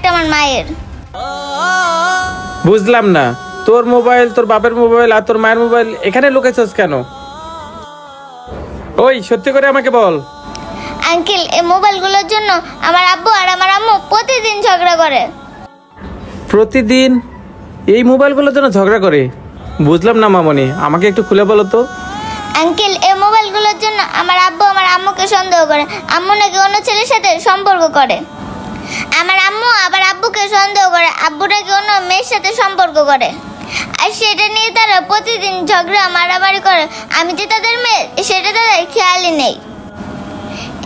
একটা আমার মায়ের। বুঝলাম না, তোর মোবাইল, তোর বাপের মোবাইল আর তোর মায়ের মোবাইল এখানে লুকাইছস কেন? ওই সত্যি করে আমাকে বল। আঙ্কেল, এই মোবাইলগুলোর জন্য আমার আব্বু আর আমার আম্মু প্রতিদিন ঝগড়া করে। প্রতিদিন এই মোবাইলগুলোর জন্য ঝগড়া করে? বুঝলাম না মামনি, আমাকে একটু খুলে বলো তো। আঙ্কেল, এই মোবাইলগুলোর জন্য আমার আব্বু আমার আম্মুকে সন্দেহ করে। আম্মু নাকি অন্য ছেলের সাথে সম্পর্ক করে। আমার আম্মু আবার আব্বুকে সন্দেহ করে আব্বু নাকি অন্য মেয়ের সাথে সম্পর্ক করে। আর সেটা নিয়ে তারা প্রতিদিন ঝগড়া মারামারি করে। আমি যে তাদের মেয়ে সেটা তাদের খেয়ালই নেই।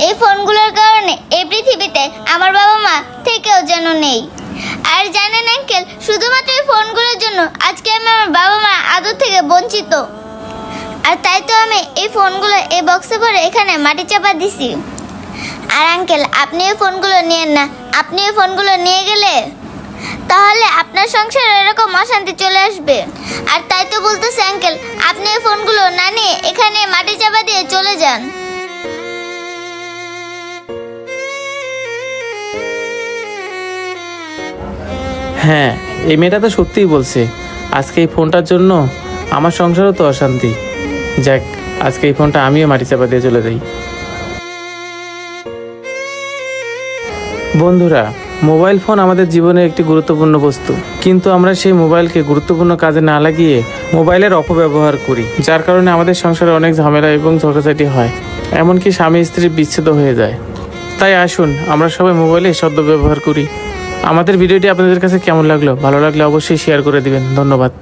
এই ফোনগুলোর কারণে এই পৃথিবীতে আমার বাবা মা থেকেও যেন নেই। আর জানেন আঙ্কেল, শুধুমাত্র এই ফোনগুলোর জন্য আজকে আমি আমার বাবা মা আদর থেকে বঞ্চিত। আর তাই তো আমি এই ফোনগুলো এই বক্সে ভরে এখানে মাটি চাপা দিছি। আর আঙ্কেল, আপনি এই ফোনগুলো নিয়েন না। আপনি এই ফোনগুলো নিয়ে গেলে তাহলে আপনার সংসারে এরকম অশান্তি চলে আসবে। আর তাই তো বলতেছি আঙ্কেল, আপনি এই ফোনগুলো না নিয়ে এখানে মাটি চাপা দিয়ে চলে যান। হ্যাঁ, এই মেয়েটা তো সত্যিই বলছে। আজকে এই ফোনটার জন্য আমার সংসারও তো অশান্তি। যাক, আজকে এই ফোনটা আমিও মাটি চাপা দিয়ে চলে যাই। বন্ধুরা, মোবাইল ফোন আমাদের জীবনের একটি গুরুত্বপূর্ণ বস্তু, কিন্তু আমরা সেই মোবাইলকে গুরুত্বপূর্ণ কাজে না লাগিয়ে মোবাইলের অপব্যবহার করি, যার কারণে আমাদের সংসারে অনেক ঝামেলা এবং ঝগড়াঝাটি হয়, এমনকি স্বামী স্ত্রীর বিচ্ছেদ হয়ে যায়। তাই আসুন আমরা সবাই মোবাইলে সদ্ব্যবহার করি। আমাদের ভিডিওটি আপনাদের কাছে কেমন লাগলো? ভালো লাগলে অবশ্যই শেয়ার করে দিবেন। ধন্যবাদ।